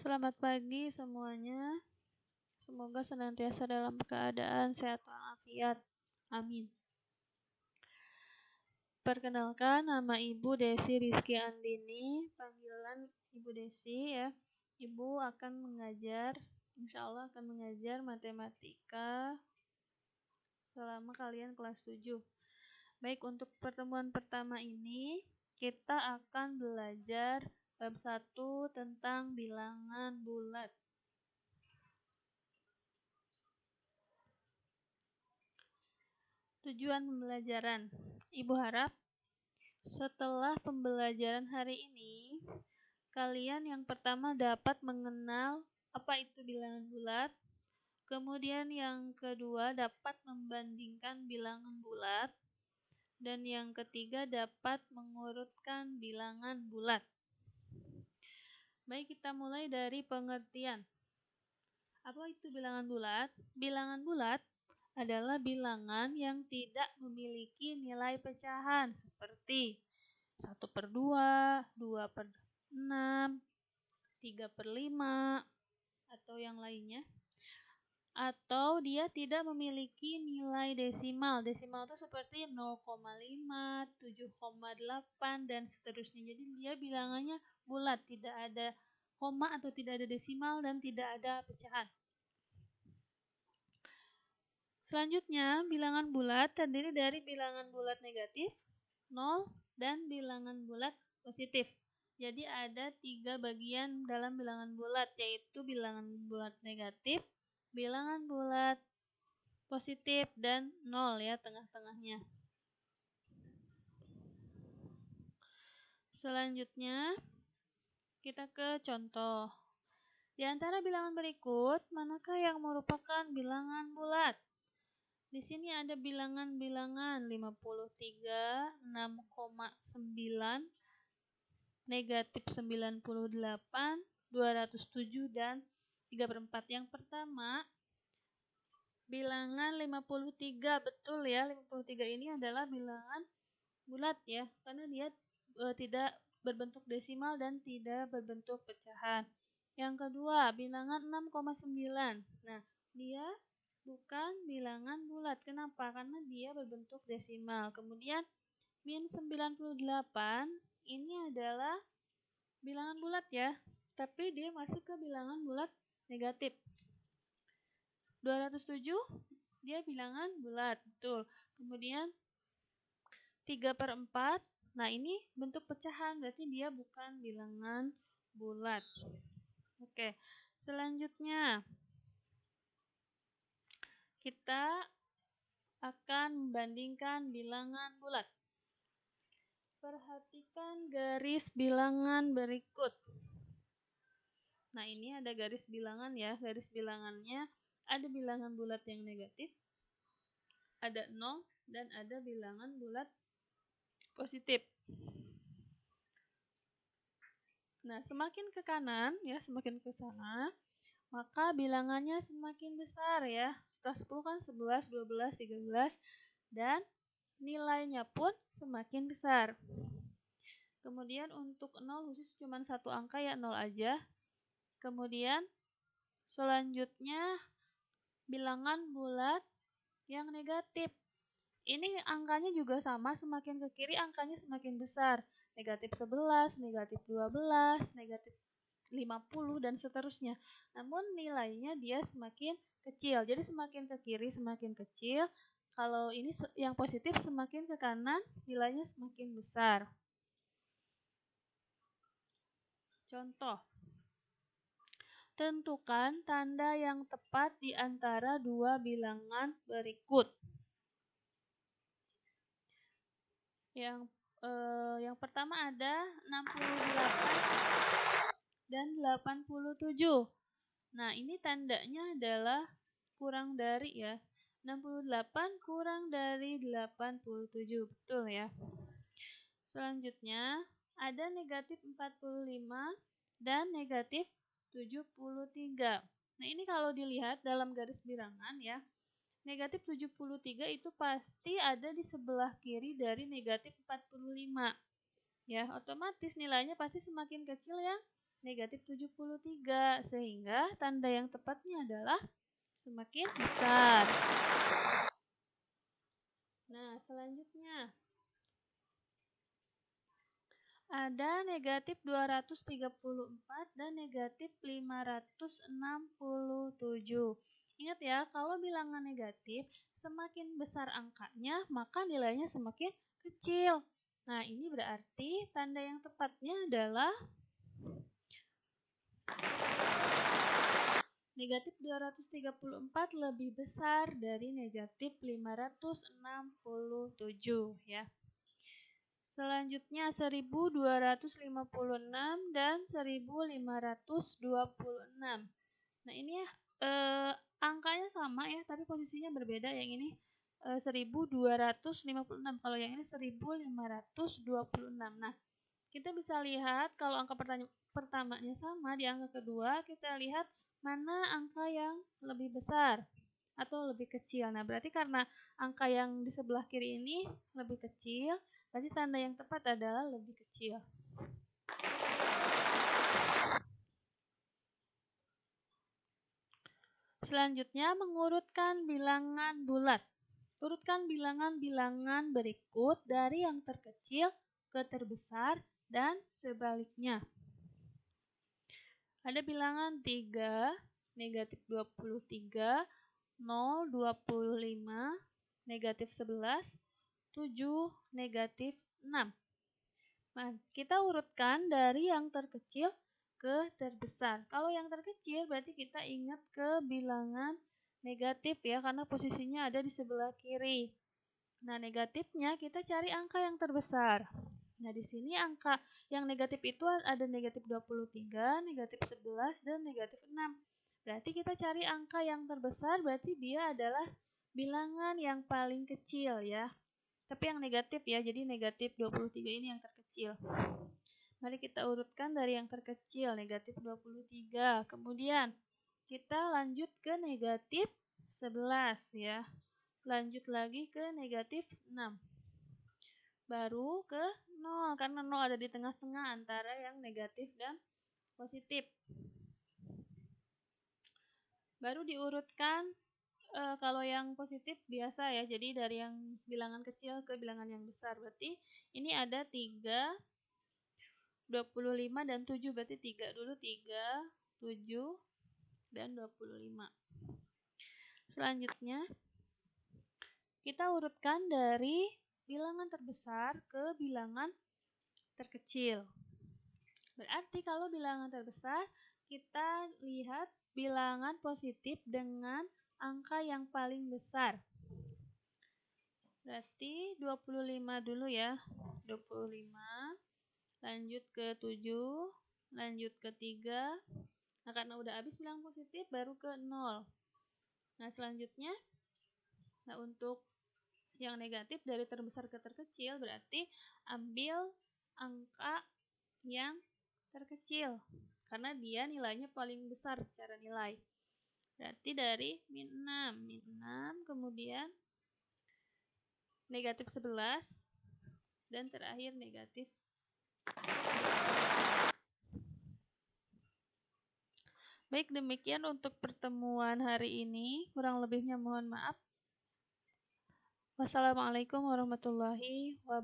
Selamat pagi semuanya. Semoga senantiasa dalam keadaan sehat walafiat. Amin. Perkenalkan, nama Ibu Desi Rizky Andini. Panggilan Ibu Desi ya. Ibu akan mengajar, insya Allah akan mengajar matematika selama kalian kelas 7. Baik, untuk pertemuan pertama ini kita akan belajar bab 1 tentang bilangan bulat. Tujuan pembelajaran. Ibu harap setelah pembelajaran hari ini, kalian yang pertama dapat mengenal apa itu bilangan bulat. Kemudian yang kedua dapat membandingkan bilangan bulat. Dan yang ketiga dapat mengurutkan bilangan bulat. Baik, kita mulai dari pengertian. Apa itu bilangan bulat? Bilangan bulat adalah bilangan yang tidak memiliki nilai pecahan seperti 1/2, 2/6, 3/5, atau yang lainnya. Atau dia tidak memiliki nilai desimal. Desimal itu seperti 0,5, 7,8, dan seterusnya. Jadi dia bilangannya bulat, tidak ada koma atau tidak ada desimal dan tidak ada pecahan. Selanjutnya, bilangan bulat terdiri dari bilangan bulat negatif, 0, dan bilangan bulat positif. Jadi ada 3 bagian dalam bilangan bulat, yaitu bilangan bulat negatif, bilangan bulat positif, dan 0 ya, tengah-tengahnya. Selanjutnya, kita ke contoh. Di antara bilangan berikut, manakah yang merupakan bilangan bulat? Di sini ada bilangan-bilangan 53, 6,9, negatif 98, 207, dan 3/4. Yang pertama, bilangan 53. Betul ya, 53 ini adalah bilangan bulat ya, karena dia tidak berbentuk desimal dan tidak berbentuk pecahan. Yang kedua, bilangan 6,9. Nah, dia bukan bilangan bulat. Kenapa? Karena dia berbentuk desimal. Kemudian min 98 ini adalah bilangan bulat ya, tapi dia masuk ke bilangan bulat negatif. 207 dia bilangan bulat, betul. Kemudian 3/4, nah ini bentuk pecahan, berarti dia bukan bilangan bulat. Oke, selanjutnya kita akan membandingkan bilangan bulat. Perhatikan garis bilangan berikut. Nah, ini ada garis bilangan ya. Garis bilangannya ada bilangan bulat yang negatif, ada 0, dan ada bilangan bulat positif. Nah, semakin ke kanan ya, semakin ke sana, maka bilangannya semakin besar ya. Setelah 10 kan 11, 12, 13, dan nilainya pun semakin besar. Kemudian untuk 0 khusus cuma satu angka ya, 0 aja. Kemudian selanjutnya bilangan bulat yang negatif. Ini angkanya juga sama, semakin ke kiri angkanya semakin besar. Negatif 11, negatif 12, negatif 50, dan seterusnya. Namun nilainya dia semakin kecil. Jadi semakin ke kiri semakin kecil. Kalau ini yang positif semakin ke kanan nilainya semakin besar. Contoh. Tentukan tanda yang tepat di antara dua bilangan berikut. Yang pertama ada 68 dan 87. Nah, ini tandanya adalah kurang dari ya. 68 kurang dari 87. Betul ya. Selanjutnya, ada negatif 45 dan negatif 73. Nah, ini kalau dilihat dalam garis bilangan ya. Negatif 73 itu pasti ada di sebelah kiri dari negatif 45. Ya, otomatis nilainya pasti semakin kecil ya. negatif 73, sehingga tanda yang tepatnya adalah semakin besar. Nah, selanjutnya ada negatif 234 dan negatif 567. Ingat ya, kalau bilangan negatif, semakin besar angkanya, maka nilainya semakin kecil. Nah, ini berarti tanda yang tepatnya adalah negatif 234 lebih besar dari negatif 567 ya. Selanjutnya 1256 dan 1526. Nah, ini ya angkanya sama ya, tapi posisinya berbeda. Yang ini 1256, kalau yang ini 1526. Nah, kita bisa lihat kalau angka pertamanya sama, di angka kedua kita lihat mana angka yang lebih besar atau lebih kecil. Nah, berarti karena angka yang di sebelah kiri ini lebih kecil, berarti tanda yang tepat adalah lebih kecil. Selanjutnya, mengurutkan bilangan bulat. Urutkan bilangan-bilangan berikut dari yang terkecil ke terbesar dan sebaliknya. Ada bilangan 3, negatif 23, 0, 25, negatif 11, 7, negatif 6. Nah, kita urutkan dari yang terkecil ke terbesar. Kalau yang terkecil berarti kita ingat ke bilangan negatif ya, karena posisinya ada di sebelah kiri. Nah, negatifnya kita cari angka yang terbesar. Nah, di sini angka yang negatif itu ada negatif 23, negatif 11, dan negatif 6. Berarti kita cari angka yang terbesar, berarti dia adalah bilangan yang paling kecil ya. Tapi yang negatif ya, jadi negatif 23 ini yang terkecil. Mari kita urutkan dari yang terkecil, negatif 23. Kemudian kita lanjut ke negatif 11 ya. Lanjut lagi ke negatif 6. Baru ke 0, karena 0 ada di tengah-tengah antara yang negatif dan positif. Baru diurutkan kalau yang positif biasa ya, jadi dari yang bilangan kecil ke bilangan yang besar. Berarti ini ada 3, 25, dan 7. Berarti 3 dulu, 3, 7, dan 25. Selanjutnya, kita urutkan dari bilangan terbesar ke bilangan terkecil. Berarti kalau bilangan terbesar, kita lihat bilangan positif dengan angka yang paling besar. Berarti 25 dulu ya. 25, lanjut ke 7, lanjut ke 3. Nah, karena udah habis bilangan positif, baru ke 0. Nah, selanjutnya, untuk yang negatif dari terbesar ke terkecil, berarti ambil angka yang terkecil, karena dia nilainya paling besar secara nilai. Berarti dari min 6, kemudian negatif 11, dan terakhir negatif 20. Baik, demikian untuk pertemuan hari ini. Kurang lebihnya mohon maaf. Wassalamualaikum warahmatullahi wabarakatuh.